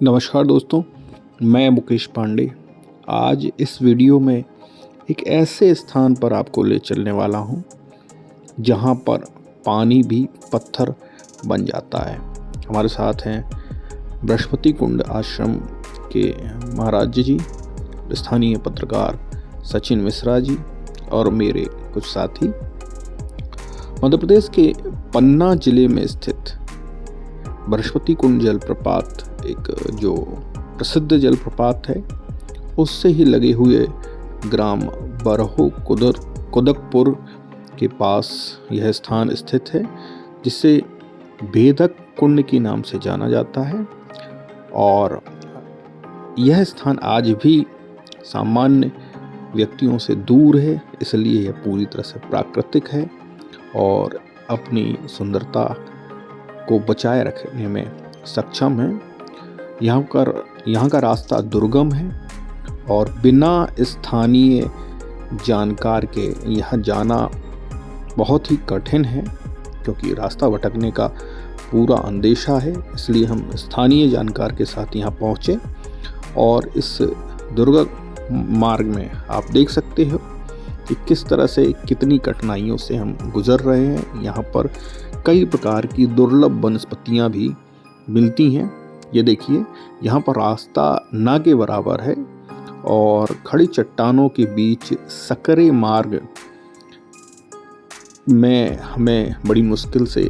नमस्कार दोस्तों, मैं मुकेश पांडे। आज इस वीडियो में एक ऐसे स्थान पर आपको ले चलने वाला हूं, जहां पर पानी भी पत्थर बन जाता है। हमारे साथ हैं बृहस्पति कुंड आश्रम के महाराज जी, स्थानीय पत्रकार सचिन मिश्रा जी और मेरे कुछ साथी। मध्य प्रदेश के पन्ना जिले में स्थित बृहस्पति कुंड जलप्रपात एक जो प्रसिद्ध जलप्रपात है, उससे ही लगे हुए ग्राम बरहो कुदकपुर के पास यह स्थान स्थित है, जिसे भेदक कुंड के नाम से जाना जाता है। और यह स्थान आज भी सामान्य व्यक्तियों से दूर है, इसलिए यह पूरी तरह से प्राकृतिक है और अपनी सुंदरता को बचाए रखने में सक्षम है। यहाँ का रास्ता दुर्गम है और बिना स्थानीय जानकार के यहाँ जाना बहुत ही कठिन है, क्योंकि रास्ता भटकने का पूरा अंदेशा है। इसलिए हम स्थानीय जानकार के साथ यहाँ पहुँचे और इस दुर्गम मार्ग में आप देख सकते हो कि किस तरह से कितनी कठिनाइयों से हम गुजर रहे हैं। यहाँ पर कई प्रकार की दुर्लभ वनस्पतियाँ भी मिलती हैं। ये देखिए, यहाँ पर रास्ता ना के बराबर है और खड़ी चट्टानों के बीच सकरे मार्ग में हमें बड़ी मुश्किल से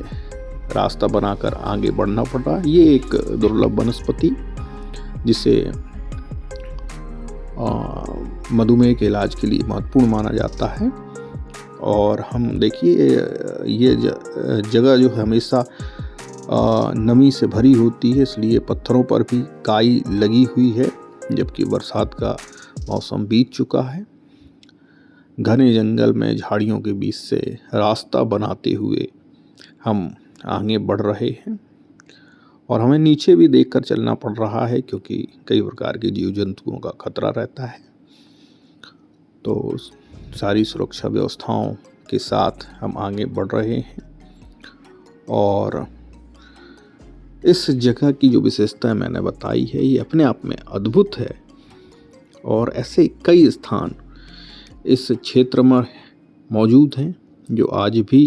रास्ता बनाकर आगे बढ़ना पड़ रहा है। ये एक दुर्लभ वनस्पति जिसे मधुमेह के इलाज के लिए महत्वपूर्ण माना जाता है। और हम देखिए, ये जगह जो है हमेशा नमी से भरी होती है, इसलिए पत्थरों पर भी काई लगी हुई है, जबकि बरसात का मौसम बीत चुका है। घने जंगल में झाड़ियों के बीच से रास्ता बनाते हुए हम आगे बढ़ रहे हैं और हमें नीचे भी देखकर चलना पड़ रहा है, क्योंकि कई प्रकार के जीव जंतुओं का खतरा रहता है। तो सारी सुरक्षा व्यवस्थाओं के साथ हम आगे बढ़ रहे हैं। और इस जगह की जो विशेषता मैंने बताई है, ये अपने आप में अद्भुत है और ऐसे कई स्थान इस क्षेत्र में मौजूद हैं जो आज भी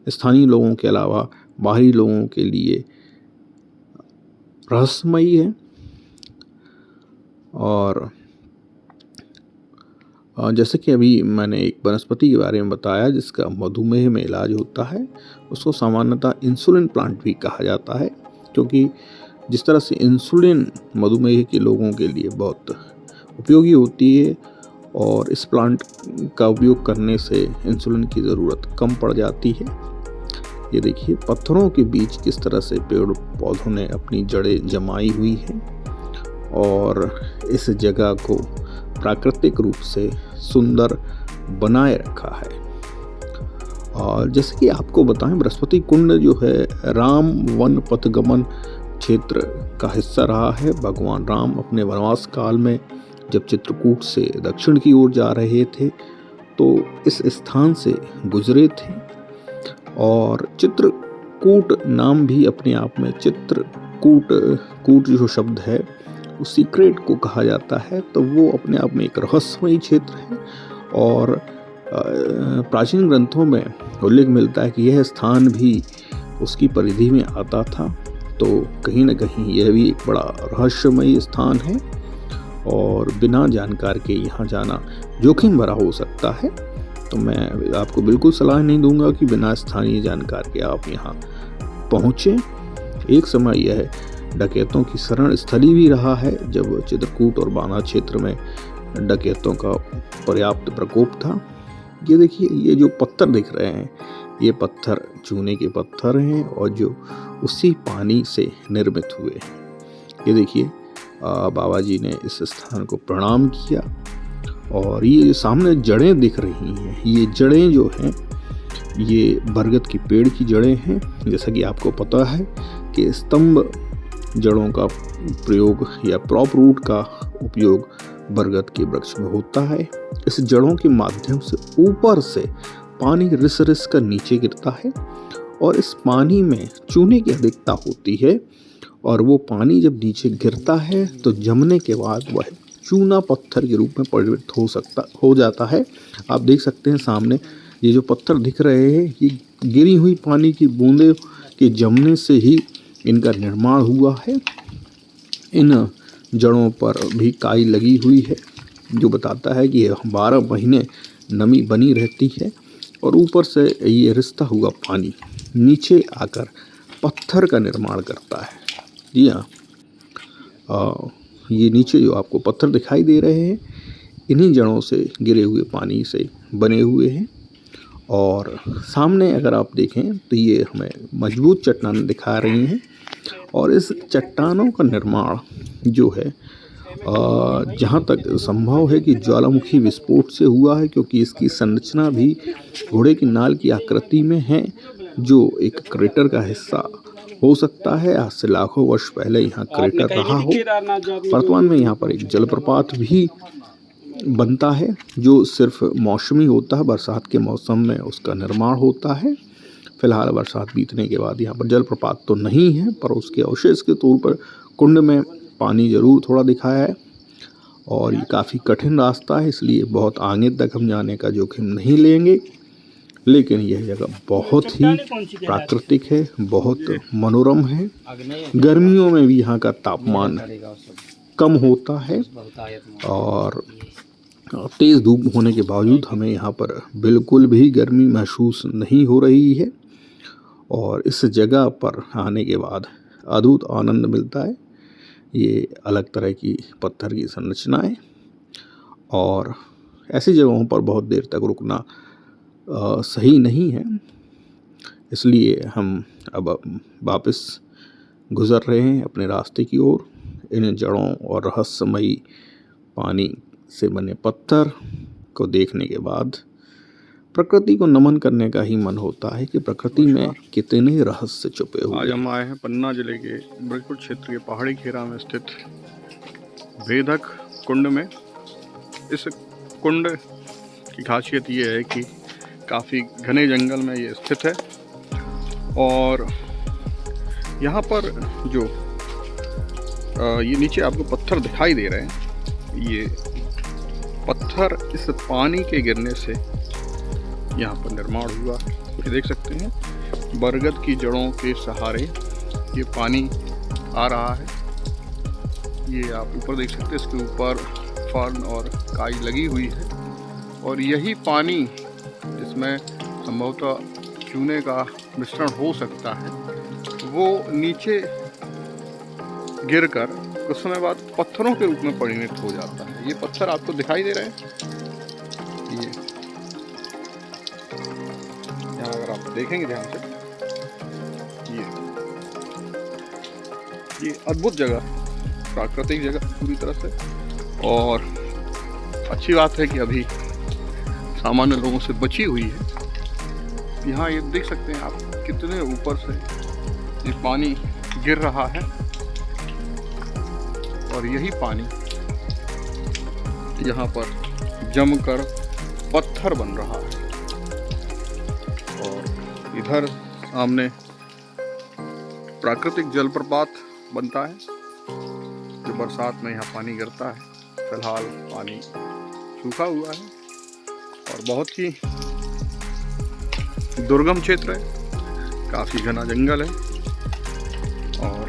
स्थानीय लोगों के अलावा बाहरी लोगों के लिए रहस्यमयी है। और जैसे कि अभी मैंने एक वनस्पति के बारे में बताया जिसका मधुमेह में इलाज होता है, उसको सामान्यतः इंसुलिन प्लांट भी कहा जाता है, क्योंकि जिस तरह से इंसुलिन मधुमेह के लोगों के लिए बहुत उपयोगी होती है और इस प्लांट का उपयोग करने से इंसुलिन की ज़रूरत कम पड़ जाती है। ये देखिए, पत्थरों के बीच किस तरह से पेड़ पौधों ने अपनी जड़ें जमाई हुई हैं और इस जगह को प्राकृतिक रूप से सुंदर बनाए रखा है। और जैसे कि आपको बताएं, बृहस्पति कुंड जो है राम वन पथगमन क्षेत्र का हिस्सा रहा है। भगवान राम अपने वनवास काल में जब चित्रकूट से दक्षिण की ओर जा रहे थे तो इस स्थान से गुजरे थे। और चित्रकूट नाम भी अपने आप में कूट जो शब्द है उस सीक्रेट को कहा जाता है, तो वो अपने आप में एक रहस्यमयी क्षेत्र है। और प्राचीन ग्रंथों में उल्लेख मिलता है कि यह स्थान भी उसकी परिधि में आता था। तो कहीं ना कहीं यह भी एक बड़ा रहस्यमयी स्थान है और बिना जानकार के यहाँ जाना जोखिम भरा हो सकता है। तो मैं आपको बिल्कुल सलाह नहीं दूंगा कि बिना स्थानीय जानकार के आप यहाँ पहुँचें। एक समय यह डकैतों की शरण स्थली भी रहा है, जब चित्रकूट और बाना क्षेत्र में डकैतों का पर्याप्त प्रकोप था। ये देखिए, ये जो पत्थर दिख रहे हैं, ये पत्थर चूने के पत्थर हैं और जो उसी पानी से निर्मित हुए हैं। ये देखिए, बाबा जी ने इस स्थान को प्रणाम किया और ये जो सामने जड़ें दिख रही हैं, ये जड़ें जो हैं ये बरगद की पेड़ की जड़ें हैं। जैसा कि आपको पता है कि स्तंभ जड़ों का प्रयोग या प्रॉप रूट का उपयोग बरगद के वृक्ष में होता है। इस जड़ों के माध्यम से ऊपर से पानी रिस रिस कर नीचे गिरता है और इस पानी में चूने की अधिकता होती है और वो पानी जब नीचे गिरता है तो जमने के बाद वह चूना पत्थर के रूप में परिवर्तित हो जाता है। आप देख सकते हैं सामने ये जो पत्थर दिख रहे हैं, ये गिरी हुई पानी की बूंदे के जमने से ही इनका निर्माण हुआ है। इन जड़ों पर भी काई लगी हुई है जो बताता है कि 12 महीने नमी बनी रहती है और ऊपर से ये रिश्ता हुआ पानी नीचे आकर पत्थर का निर्माण करता है। जी हाँ, ये नीचे जो आपको पत्थर दिखाई दे रहे हैं, इन्हीं जड़ों से गिरे हुए पानी से बने हुए हैं। और सामने अगर आप देखें तो ये हमें मजबूत चट्टानें दिखा रही हैं और इस चट्टानों का निर्माण जो है जहाँ तक संभव है कि ज्वालामुखी विस्फोट से हुआ है, क्योंकि इसकी संरचना भी घोड़े की नाल की आकृति में है जो एक क्रेटर का हिस्सा हो सकता है। आज से लाखों वर्ष पहले यहाँ क्रेटर रहा हो। वर्तमान में यहाँ पर एक जलप्रपात भी बनता है जो सिर्फ मौसमी होता है, बरसात के मौसम में उसका निर्माण होता है। फिलहाल बरसात बीतने के बाद यहाँ पर जलप्रपात तो नहीं है, पर उसके अवशेष के तौर पर कुंड में पानी ज़रूर थोड़ा दिखाया है। और ये काफ़ी कठिन रास्ता है, इसलिए बहुत आगे तक हम जाने का जोखिम नहीं लेंगे। लेकिन यह जगह बहुत ही प्राकृतिक है, बहुत मनोरम है। गर्मियों में भी यहाँ का तापमान कम होता है और तेज़ धूप होने के बावजूद हमें यहाँ पर बिल्कुल भी गर्मी महसूस नहीं हो रही है। और इस जगह पर आने के बाद अद्भुत आनंद मिलता है। ये अलग तरह की पत्थर की संरचनाएं, और ऐसी जगहों पर बहुत देर तक रुकना सही नहीं है, इसलिए हम अब वापस गुज़र रहे हैं अपने रास्ते की ओर। इन जड़ों और रहस्यमयी पानी से बने पत्थर को देखने के बाद प्रकृति को नमन करने का ही मन होता है कि प्रकृति में कितने रहस्य छुपे हुए। आज हम आए हैं पन्ना जिले के ब्रजपुर क्षेत्र के पहाड़ी खेरा में स्थित भेदक कुंड में। इस कुंड की खासियत ये है कि काफ़ी घने जंगल में ये स्थित है और यहाँ पर जो ये नीचे आपको पत्थर दिखाई दे रहे हैं, ये पत्थर इस पानी के गिरने से यहाँ पर निर्माण हुआ। ये देख सकते हैं बरगद की जड़ों के सहारे ये पानी आ रहा है। ये आप ऊपर देख सकते हैं, इसके ऊपर फर्न और काई लगी हुई है और यही पानी इसमें संभवतः चूने का मिश्रण हो सकता है, वो नीचे गिरकर कुछ समय बाद पत्थरों के रूप में परिणत हो जाता है। ये पत्थर आपको दिखाई दे रहे हैं, ये यहाँ अगर आप देखेंगे ध्यान से, ये अद्भुत जगह, प्राकृतिक जगह पूरी तरह से। और अच्छी बात है कि अभी सामान्य लोगों से बची हुई है। यहाँ ये देख सकते हैं आप कितने ऊपर से ये पानी गिर रहा है और यही पानी यहाँ पर जमकर पत्थर बन रहा है। और इधर सामने प्राकृतिक जलप्रपात बनता है जो बरसात में यहाँ पानी गिरता है। फिलहाल पानी सूखा हुआ है और बहुत ही दुर्गम क्षेत्र है, काफ़ी घना जंगल है और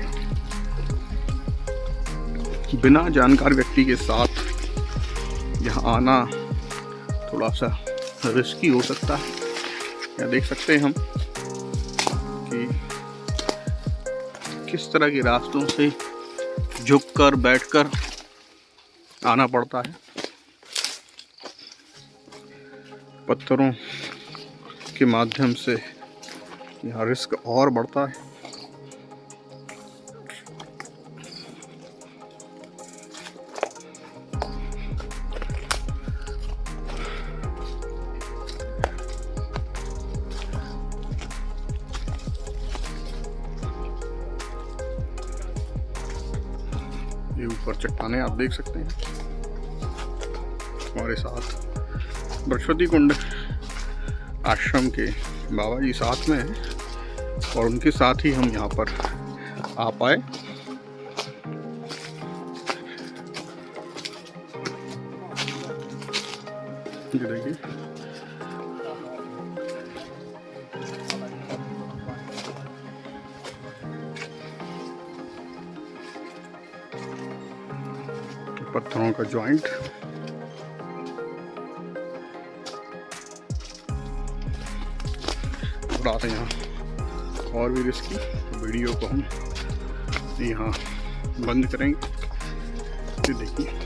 बिना जानकार व्यक्ति के साथ यहाँ आना थोड़ा सा रिस्की हो सकता है। यहाँ देख सकते हैं हम कि किस तरह के रास्तों से झुककर बैठकर आना पड़ता है। पत्थरों के माध्यम से यहाँ रिस्क और बढ़ता है। ये ऊपर चट्टानें आप देख सकते हैं। हमारे साथ बृहस्पति कुंड आश्रम के बाबा जी साथ में हैं और उनके साथ ही हम यहाँ पर आ पाए। ये देखिए पत्थरों का जॉइंट। उड़ाते हैं यहाँ और भी रिस्की, वीडियो को हम यहाँ बंद करेंगे। ये देखिए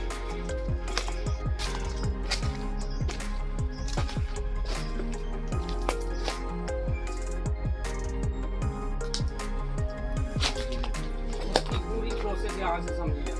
पूरी प्रोसेस यहाँ से समझिए।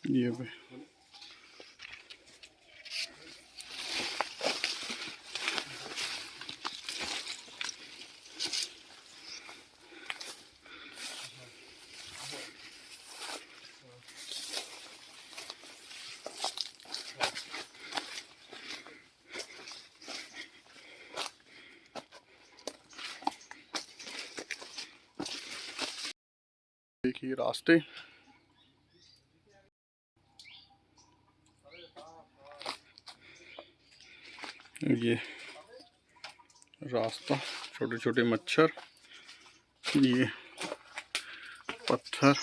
ये पे देखिए रास्ते, ये रास्ता, छोटे छोटे मच्छर, ये पत्थर।